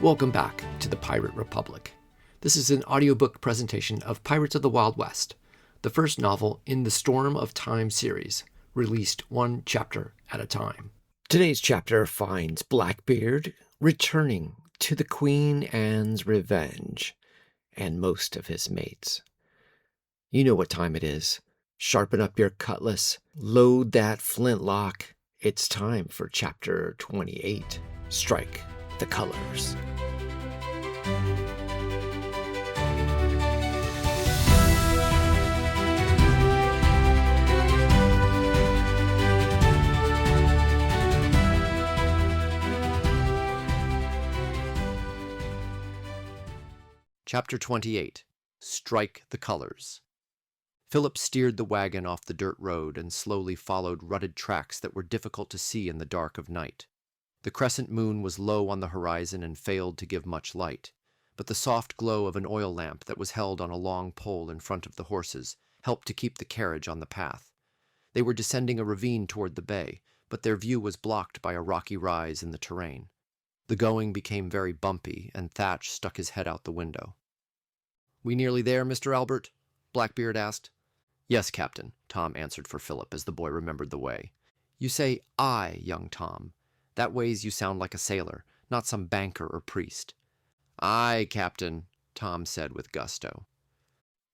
Welcome back to the Pirate Republic. This is an audiobook presentation of Pirates of the Wild West, the first novel in the Storm of Time series, released one chapter at a time. Today's chapter finds Blackbeard returning to the Queen Anne's Revenge and most of his mates. You know what time it is. Sharpen up your cutlass, load that flintlock. It's time for Chapter 28, Strike the Colors. Chapter 28, Strike the Colors. Philip steered the wagon off the dirt road and slowly followed rutted tracks that were difficult to see in the dark of night. The crescent moon was low on the horizon and failed to give much light, but the soft glow of an oil lamp that was held on a long pole in front of the horses helped to keep the carriage on the path. They were descending a ravine toward the bay, but their view was blocked by a rocky rise in the terrain. The going became very bumpy, and Thatch stuck his head out the window. "We nearly there, Mr. Albert?" Blackbeard asked. "Yes, Captain," Tom answered for Philip as the boy remembered the way. "You say I, young Tom. That ways you sound like a sailor, not some banker or priest." "Aye, Captain," Tom said with gusto.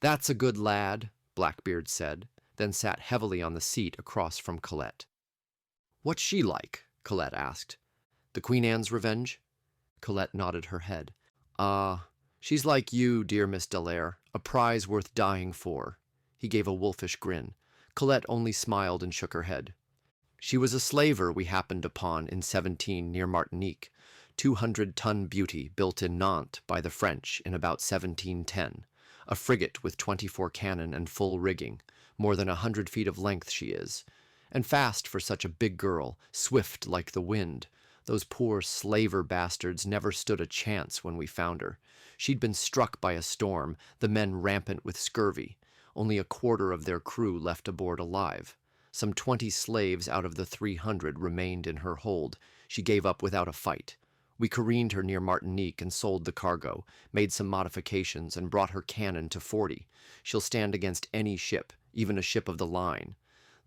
"That's a good lad," Blackbeard said, then sat heavily on the seat across from Colette. "What's she like?" Colette asked. "The Queen Anne's Revenge?" Colette nodded her head. She's like you, dear Miss Dallaire, a prize worth dying for." He gave a wolfish grin. Colette only smiled and shook her head. "She was a slaver we happened upon in 17 near Martinique, 200-ton beauty built in Nantes by the French in about 1710, a frigate with 24 cannon and full rigging, more than 100 feet of length she is, and fast for such a big girl, swift like the wind. Those poor slaver bastards never stood a chance when we found her. She'd been struck by a storm, the men rampant with scurvy. Only a quarter of their crew left aboard alive. Some 20 slaves out of the 300 remained in her hold. She gave up without a fight. We careened her near Martinique and sold the cargo, made some modifications, and brought her cannon to 40. She'll stand against any ship, even a ship of the line.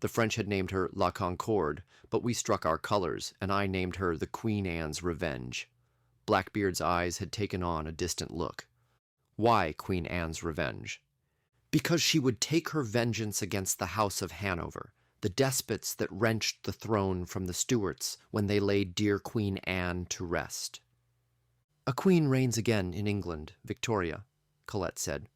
The French had named her La Concorde, but we struck our colors, and I named her the Queen Anne's Revenge. Blackbeard's eyes had taken on a distant look. "Why Queen Anne's Revenge?" "Because she would take her vengeance against the House of Hanover, the despots that wrenched the throne from the Stuarts when they laid dear Queen Anne to rest." "A queen reigns again in England, Victoria," Colette said.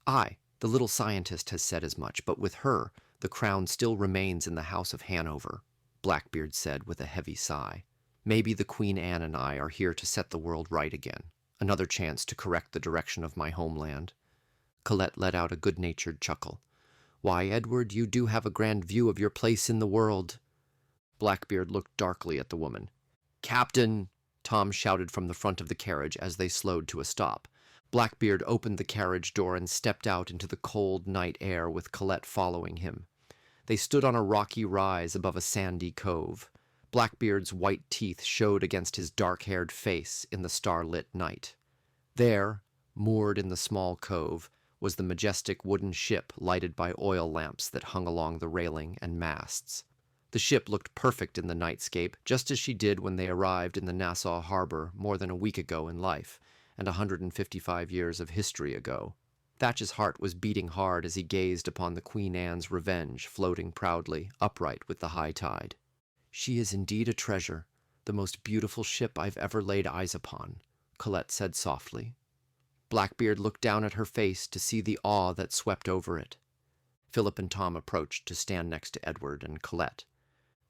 "Aye, the little scientist has said as much, but with her, the crown still remains in the House of Hanover," Blackbeard said with a heavy sigh. "Maybe the Queen Anne and I are here to set the world right again. Another chance to correct the direction of my homeland." Colette let out a good-natured chuckle. "Why, Edward, you do have a grand view of your place in the world." Blackbeard looked darkly at the woman. "Captain!" Tom shouted from the front of the carriage as they slowed to a stop. Blackbeard opened the carriage door and stepped out into the cold night air with Colette following him. They stood on a rocky rise above a sandy cove. Blackbeard's white teeth showed against his dark-haired face in the starlit night. There, moored in the small cove, was the majestic wooden ship lighted by oil lamps that hung along the railing and masts. The ship looked perfect in the nightscape, just as she did when they arrived in the Nassau harbor more than a week ago in life, and 155 years of history ago. Thatch's heart was beating hard as he gazed upon the Queen Anne's Revenge floating proudly, upright with the high tide. "She is indeed a treasure, the most beautiful ship I've ever laid eyes upon," Colette said softly. Blackbeard looked down at her face to see the awe that swept over it. Philip and Tom approached to stand next to Edward and Colette.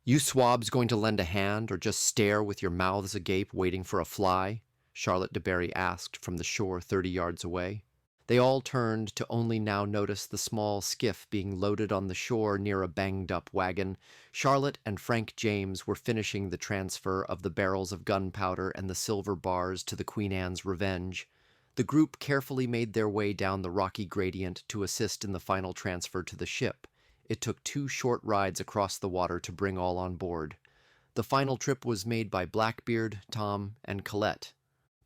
"You swabs going to lend a hand, or just stare with your mouths agape waiting for a fly?" Charlotte de Barry asked from the shore 30 yards away. They all turned to only now notice the small skiff being loaded on the shore near a banged-up wagon. Charlotte and Frank James were finishing the transfer of the barrels of gunpowder and the silver bars to the Queen Anne's Revenge. The group carefully made their way down the rocky gradient to assist in the final transfer to the ship. It took 2 short rides across the water to bring all on board. The final trip was made by Blackbeard, Tom, and Colette.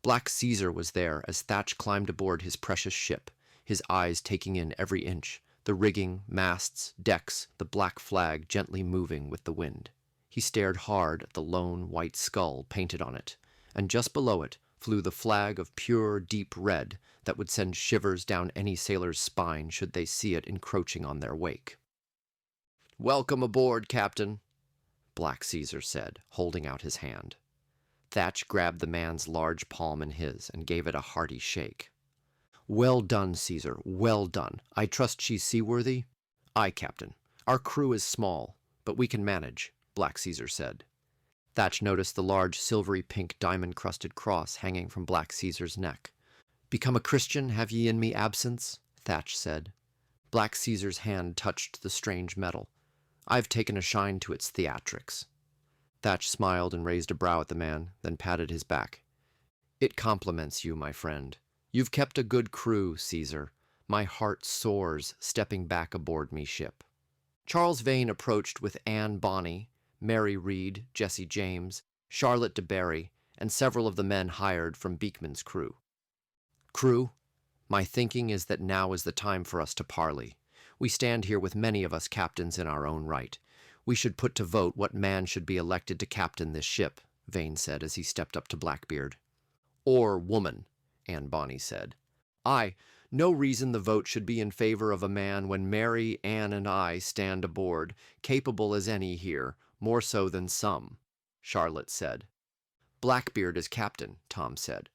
Black Caesar was there as Thatch climbed aboard his precious ship, his eyes taking in every inch, the rigging, masts, decks, the black flag gently moving with the wind. He stared hard at the lone white skull painted on it, and just below it flew the flag of pure, deep red that would send shivers down any sailor's spine should they see it encroaching on their wake. "Welcome aboard, Captain," Black Caesar said, holding out his hand. Thatch grabbed the man's large palm in his and gave it a hearty shake. "Well done, Caesar, well done. I trust she's seaworthy?" "Aye, Captain. Our crew is small, but we can manage," Black Caesar said. Thatch noticed the large silvery pink diamond-crusted cross hanging from Black Caesar's neck. "Become a Christian, have ye in me absence?" Thatch said. Black Caesar's hand touched the strange metal. "I've taken a shine to its theatrics." Thatch smiled and raised a brow at the man, then patted his back. "It compliments you, my friend. You've kept a good crew, Caesar. My heart soars stepping back aboard me ship." Charles Vane approached with Anne Bonny, Mary Reed, Jesse James, Charlotte DeBerry, and several of the men hired from Beekman's crew. "Crew, my thinking is that now is the time for us to parley. We stand here with many of us captains in our own right. We should put to vote what man should be elected to captain this ship," Vane said as he stepped up to Blackbeard. "Or woman," Anne Bonny said. "Aye, no reason the vote should be in favor of a man when Mary, Anne, and I stand aboard, capable as any here, more so than some," Charlotte said. "Blackbeard is captain," Tom said.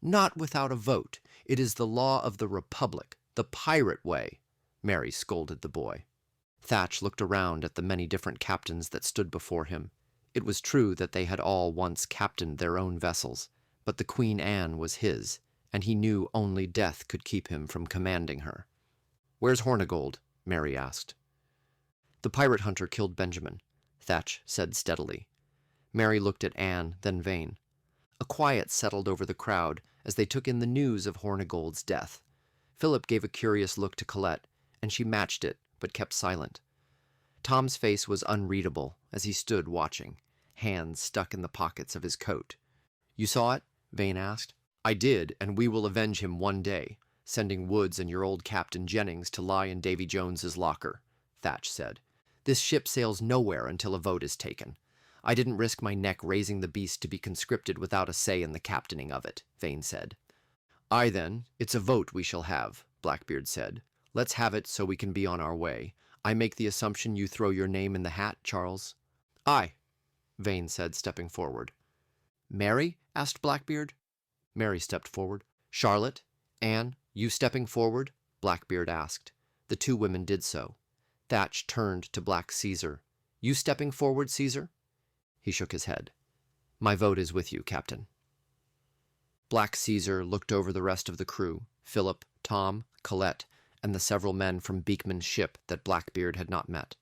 "Not without a vote. It is the law of the Republic, the pirate way," Mary scolded the boy. Thatch looked around at the many different captains that stood before him. It was true that they had all once captained their own vessels, but the Queen Anne was his, and he knew only death could keep him from commanding her. "Where's Hornigold?" Mary asked. "The pirate hunter killed Benjamin," Thatch said steadily. Mary looked at Anne, then Vane. A quiet settled over the crowd as they took in the news of Hornigold's death. Philip gave a curious look to Colette, and she matched it, but kept silent. Tom's face was unreadable as he stood watching, hands stuck in the pockets of his coat. "You saw it?" Vane asked. "I did, and we will avenge him one day, sending Woods and your old Captain Jennings to lie in Davy Jones's locker," Thatch said. "This ship sails nowhere until a vote is taken. I didn't risk my neck raising the beast to be conscripted without a say in the captaining of it," Vane said. "Aye then, it's a vote we shall have," Blackbeard said. "Let's have it so we can be on our way. I make the assumption you throw your name in the hat, Charles." "Aye," Vane said, stepping forward. "Mary?" asked Blackbeard. Mary stepped forward. "Charlotte? Anne, you stepping forward?" Blackbeard asked. The two women did so. Thatch turned to Black Caesar. "You stepping forward, Caesar?" He shook his head. "My vote is with you, Captain." Black Caesar looked over the rest of the crew, Philip, Tom, Colette, and the several men from Beekman's ship that Blackbeard had not met.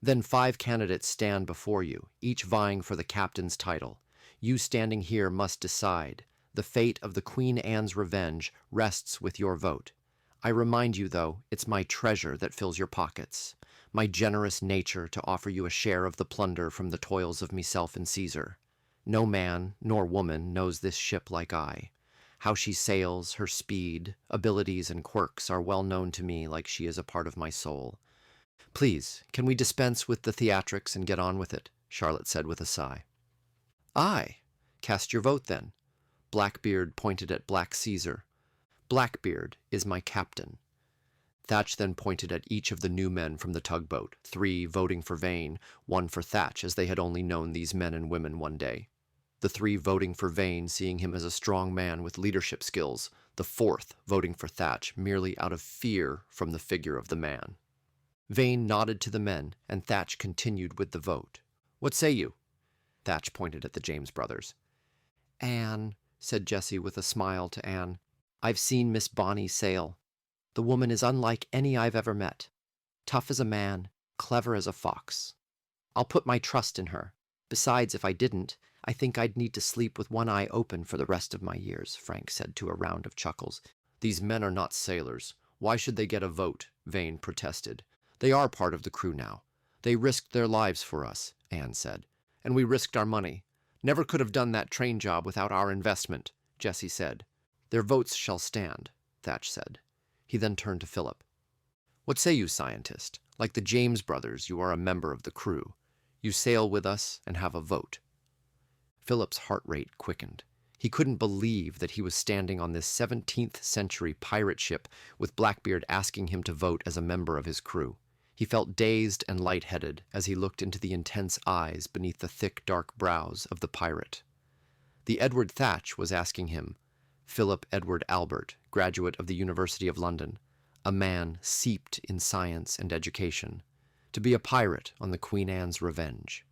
"Then 5 candidates stand before you, each vying for the captain's title. You standing here must decide. The fate of the Queen Anne's revenge rests with your vote. I remind you, though, it's my treasure that fills your pockets, my generous nature to offer you a share of the plunder from the toils of meself and Caesar. No man nor woman knows this ship like I. How she sails, her speed, abilities, and quirks are well known to me like she is a part of my soul. Please, can we dispense with the theatrics and get on with it?" Charlotte said with a sigh. "Aye. Cast your vote, then." Blackbeard pointed at Black Caesar. "Blackbeard is my captain." Thatch then pointed at each of the new men from the tugboat, 3 voting for Vane, 1 for Thatch, as they had only known these men and women one day. The 3 voting for Vane seeing him as a strong man with leadership skills, the 4th voting for Thatch merely out of fear from the figure of the man. Vane nodded to the men, and Thatch continued with the vote. "What say you?" Thatch pointed at the James brothers. "Anne," said Jessie with a smile to Anne. "I've seen Miss Bonny sail. The woman is unlike any I've ever met. Tough as a man, clever as a fox. I'll put my trust in her. Besides, if I didn't, I think I'd need to sleep with one eye open for the rest of my years," Frank said to a round of chuckles. "These men are not sailors. Why should they get a vote?" Vane protested. "They are part of the crew now. They risked their lives for us," Anne said. "And we risked our money. Never could have done that train job without our investment," Jessie said. Their votes shall stand, Thatch said. He then turned to Philip. What say you, scientist? Like the James brothers, you are a member of the crew. You sail with us and have a vote. Philip's heart rate quickened. He couldn't believe that he was standing on this 17th century pirate ship with Blackbeard asking him to vote as a member of his crew. He felt dazed and lightheaded as he looked into the intense eyes beneath the thick, dark brows of the pirate. The Edward Thatch was asking him, Philip Edward Albert, graduate of the University of London, a man steeped in science and education, to be a pirate on the Queen Anne's Revenge.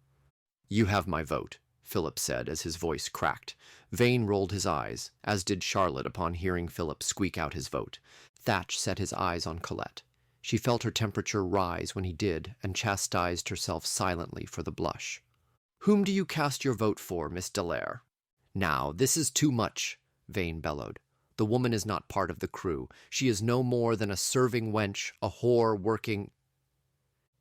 You have my vote, Philip said as his voice cracked. Vane rolled his eyes, as did Charlotte upon hearing Philip squeak out his vote. Thatch set his eyes on Colette. She felt her temperature rise when he did, and chastised herself silently for the blush. Whom do you cast your vote for, Miss Dallaire? Now, this is too much, Vane bellowed. The woman is not part of the crew. She is no more than a serving wench, a whore working...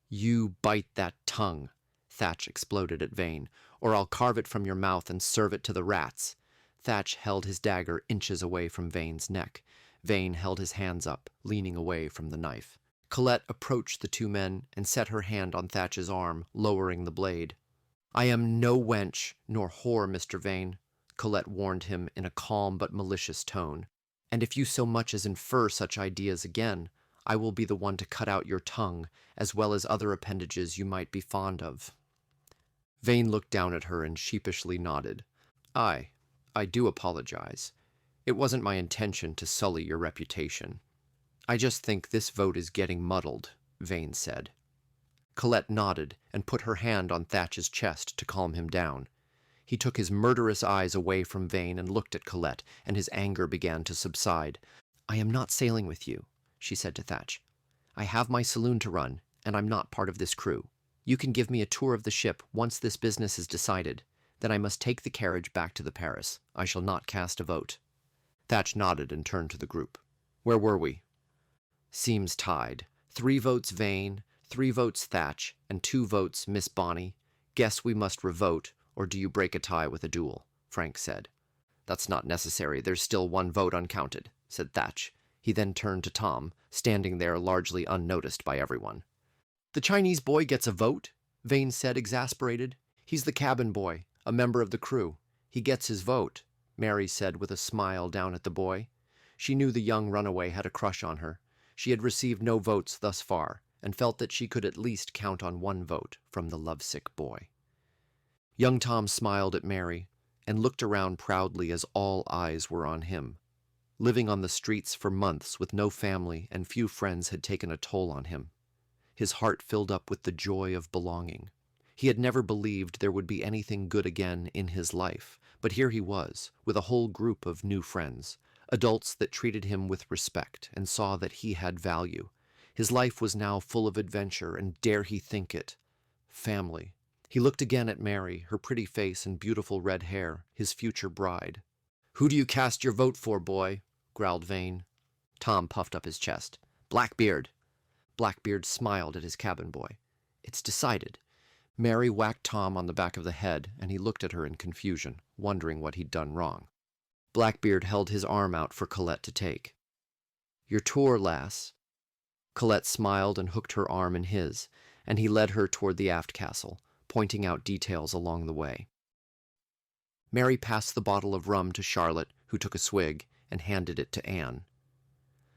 You bite that tongue, Thatch exploded at Vane, or I'll carve it from your mouth and serve it to the rats. Thatch held his dagger inches away from Vane's neck. Vane held his hands up, leaning away from the knife. Colette approached the two men and set her hand on Thatch's arm, lowering the blade. I am no wench, nor whore, Mr. Vane, Colette warned him in a calm but malicious tone. And if you so much as infer such ideas again, I will be the one to cut out your tongue, as well as other appendages you might be fond of. Vane looked down at her and sheepishly nodded. I do apologize. It wasn't my intention to sully your reputation. I just think this vote is getting muddled, Vane said. Colette nodded and put her hand on Thatch's chest to calm him down. He took his murderous eyes away from Vane and looked at Colette, and his anger began to subside. I am not sailing with you, she said to Thatch. I have my saloon to run, and I'm not part of this crew. You can give me a tour of the ship once this business is decided. Then I must take the carriage back to the Paris. I shall not cast a vote. Thatch nodded and turned to the group. Where were we? Seems tied. 3 votes Vane, 3 votes Thatch, and 2 votes Miss Bonny. Guess we must revote, or do you break a tie with a duel? Frank said. That's not necessary. There's still 1 vote uncounted, said Thatch. He then turned to Tom, standing there largely unnoticed by everyone. The Chinese boy gets a vote? Vane said, exasperated. He's the cabin boy, a member of the crew. He gets his vote, Mary said with a smile down at the boy. She knew the young runaway had a crush on her. She had received no votes thus far, and felt that she could at least count on 1 vote from the lovesick boy. Young Tom smiled at Mary, and looked around proudly as all eyes were on him. Living on the streets for months with no family and few friends had taken a toll on him. His heart filled up with the joy of belonging. He had never believed there would be anything good again in his life, but here he was, with a whole group of new friends, adults that treated him with respect and saw that he had value. His life was now full of adventure, and dare he think it, family. He looked again at Mary, her pretty face and beautiful red hair, his future bride. Who do you cast your vote for, boy? Growled Vane. Tom puffed up his chest. Blackbeard. Blackbeard smiled at his cabin boy. It's decided. Mary whacked Tom on the back of the head, and he looked at her in confusion, wondering what he'd done wrong. Blackbeard held his arm out for Colette to take. Your tour, lass. Colette smiled and hooked her arm in his, and he led her toward the aft castle, pointing out details along the way. Mary passed the bottle of rum to Charlotte, who took a swig, and handed it to Anne.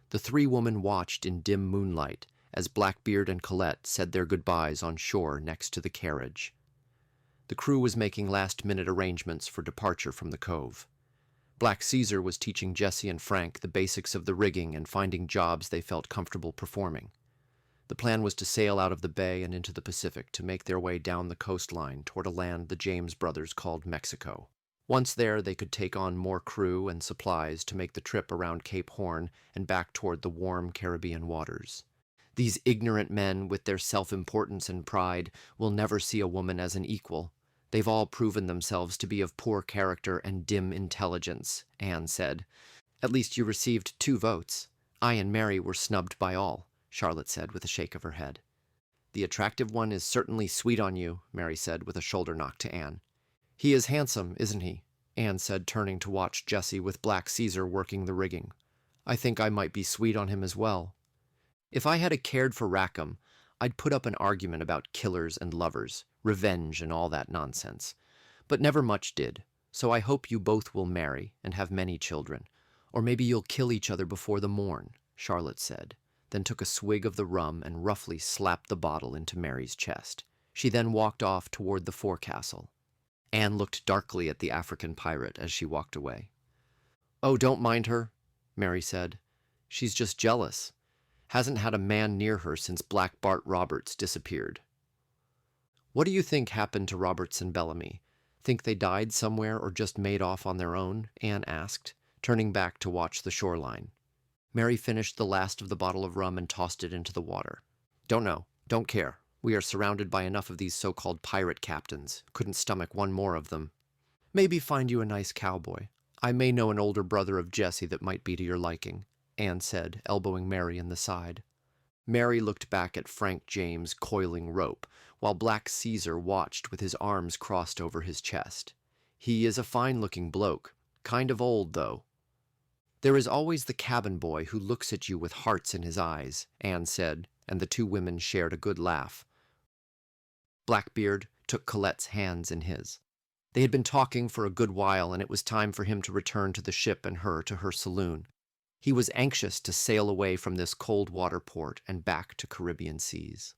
The 3 women watched in dim moonlight as Blackbeard and Colette said their goodbyes on shore next to the carriage. The crew was making last-minute arrangements for departure from the cove. Black Caesar was teaching Jessie and Frank the basics of the rigging and finding jobs they felt comfortable performing. The plan was to sail out of the bay and into the Pacific to make their way down the coastline toward a land the James brothers called Mexico. Once there, they could take on more crew and supplies to make the trip around Cape Horn and back toward the warm Caribbean waters. These ignorant men, with their self-importance and pride, will never see a woman as an equal. They've all proven themselves to be of poor character and dim intelligence, Anne said. At least you received 2 votes. I and Mary were snubbed by all, Charlotte said with a shake of her head. The attractive one is certainly sweet on you, Mary said with a shoulder knock to Anne. He is handsome, isn't he? Anne said, turning to watch Jessie with Black Caesar working the rigging. "I think I might be sweet on him as well. If I had a cared for Rackham, I'd put up an argument about killers and lovers, revenge and all that nonsense. But never much did, so I hope you both will marry and have many children. Or maybe you'll kill each other before the morn," Charlotte said, then took a swig of the rum and roughly slapped the bottle into Mary's chest. She then walked off toward the forecastle. Anne looked darkly at the African pirate as she walked away. "Oh, don't mind her," Mary said. "She's just jealous. Hasn't had a man near her since Black Bart Roberts disappeared." "What do you think happened to Roberts and Bellamy? Think they died somewhere or just made off on their own?" Anne asked, turning back to watch the shoreline. Mary finished the last of the bottle of rum and tossed it into the water. "Don't know. Don't care. We are surrounded by enough of these so-called pirate captains. Couldn't stomach one more of them. Maybe find you a nice cowboy. I may know an older brother of Jessie that might be to your liking," Anne said, elbowing Mary in the side. Mary looked back at Frank James' coiling rope, while Black Caesar watched with his arms crossed over his chest. "He is a fine-looking bloke. Kind of old, though." "There is always the cabin boy who looks at you with hearts in his eyes," Anne said, and the two women shared a good laugh. Blackbeard took Colette's hands in his. They had been talking for a good while, and it was time for him to return to the ship and her to her saloon. He was anxious to sail away from this cold water port and back to Caribbean seas.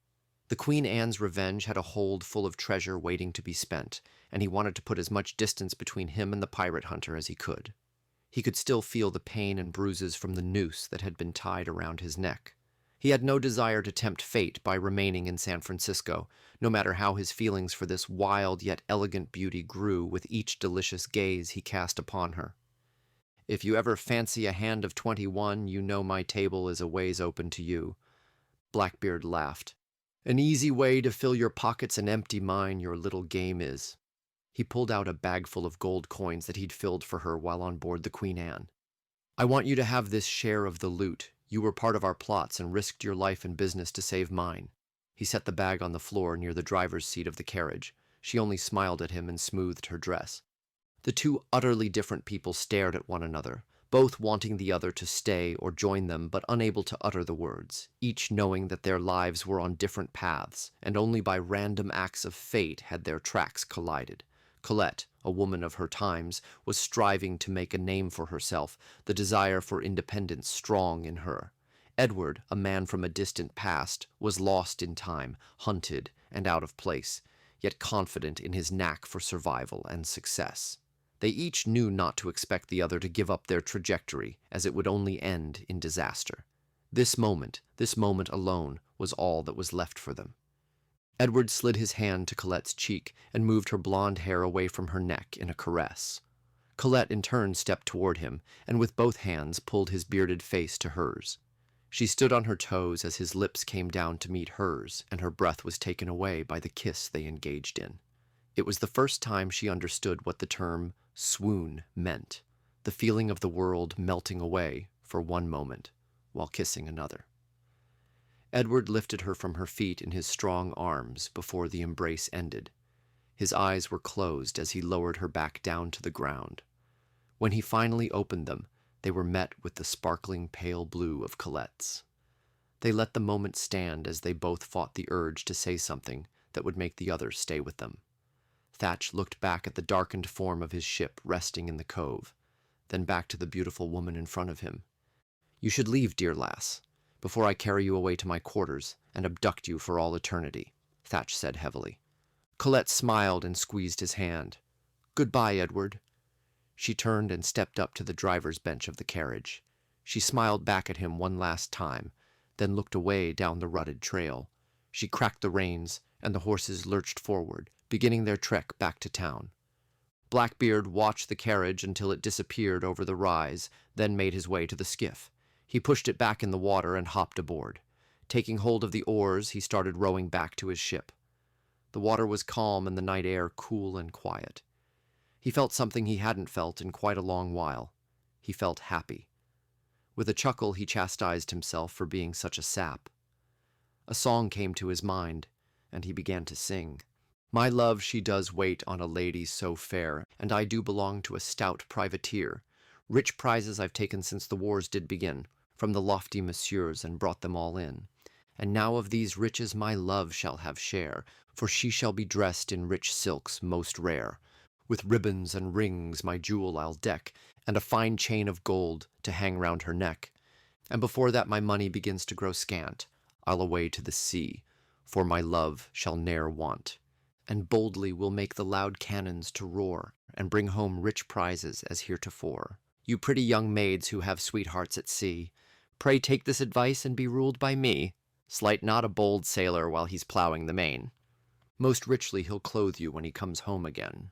The Queen Anne's Revenge had a hold full of treasure waiting to be spent, and he wanted to put as much distance between him and the pirate hunter as he could. He could still feel the pain and bruises from the noose that had been tied around his neck. He had no desire to tempt fate by remaining in San Francisco, no matter how his feelings for this wild yet elegant beauty grew with each delicious gaze he cast upon her. "If you ever fancy a hand of 21, you know my table is a ways open to you." Blackbeard laughed. "An easy way to fill your pockets and empty mine, your little game is." He pulled out a bagful of gold coins that he'd filled for her while on board the Queen Anne. "I want you to have this share of the loot. You were part of our plots and risked your life and business to save mine." He set the bag on the floor near the driver's seat of the carriage. She only smiled at him and smoothed her dress. The two utterly different people stared at one another, both wanting the other to stay or join them but unable to utter the words, each knowing that their lives were on different paths, and only by random acts of fate had their tracks collided. Colette, a woman of her times, was striving to make a name for herself, the desire for independence strong in her. Edward, a man from a distant past, was lost in time, hunted, and out of place, yet confident in his knack for survival and success. They each knew not to expect the other to give up their trajectory, as it would only end in disaster. This moment alone, was all that was left for them. Edward slid his hand to Colette's cheek and moved her blonde hair away from her neck in a caress. Colette in turn stepped toward him, and with both hands pulled his bearded face to hers. She stood on her toes as his lips came down to meet hers, and her breath was taken away by the kiss they engaged in. It was the first time she understood what the term swoon meant, the feeling of the world melting away for one moment while kissing another. Edward lifted her from her feet in his strong arms before the embrace ended. His eyes were closed as he lowered her back down to the ground. When he finally opened them, they were met with the sparkling pale blue of Colette's. They let the moment stand as they both fought the urge to say something that would make the other stay with them. Thatch looked back at the darkened form of his ship resting in the cove, then back to the beautiful woman in front of him. "You should leave, dear lass, before I carry you away to my quarters and abduct you for all eternity," Thatch said heavily. Colette smiled and squeezed his hand. "Goodbye, Edward." She turned and stepped up to the driver's bench of the carriage. She smiled back at him one last time, then looked away down the rutted trail. She cracked the reins, and the horses lurched forward, beginning their trek back to town. Blackbeard watched the carriage until it disappeared over the rise, then made his way to the skiff. He pushed it back in the water and hopped aboard. Taking hold of the oars, he started rowing back to his ship. The water was calm and the night air cool and quiet. He felt something he hadn't felt in quite a long while. He felt happy. With a chuckle, he chastised himself for being such a sap. A song came to his mind, and he began to sing. My love she does wait on a lady so fair, and I do belong to a stout privateer. Rich prizes I've taken since the wars did begin, from the lofty messieurs, and brought them all in. And now of these riches my love shall have share, for she shall be dressed in rich silks most rare. With ribbons and rings my jewel I'll deck, and a fine chain of gold to hang round her neck. And before that my money begins to grow scant, I'll away to the sea, for my love shall ne'er want. And boldly will make the loud cannons to roar, and bring home rich prizes as heretofore. You pretty young maids who have sweethearts at sea, pray take this advice and be ruled by me. Slight not a bold sailor while he's ploughing the main. Most richly he'll clothe you when he comes home again.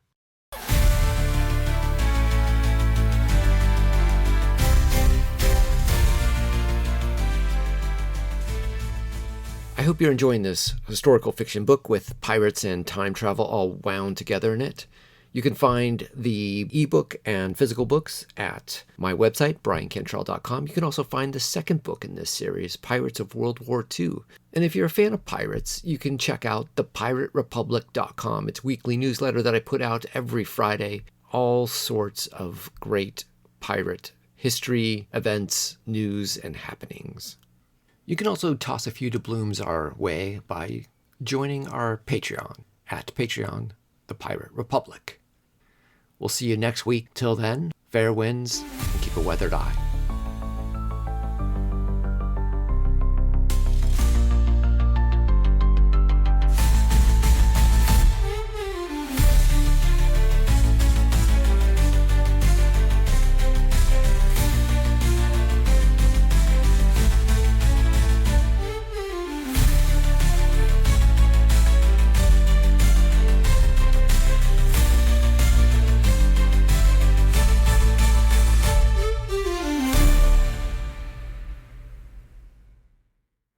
I hope you're enjoying this historical fiction book with pirates and time travel all wound together in it. You can find the ebook and physical books at my website, briancantrell.com. You can also find the second book in this series, Pirates of World War II. And if you're a fan of pirates, you can check out thepiraterepublic.com. It's a weekly newsletter that I put out every Friday. All sorts of great pirate history, events, news, and happenings. You can also toss a few doubloons our way by joining our Patreon at Patreon, The Pirate Republic. We'll see you next week. Till then, fair winds and keep a weathered eye.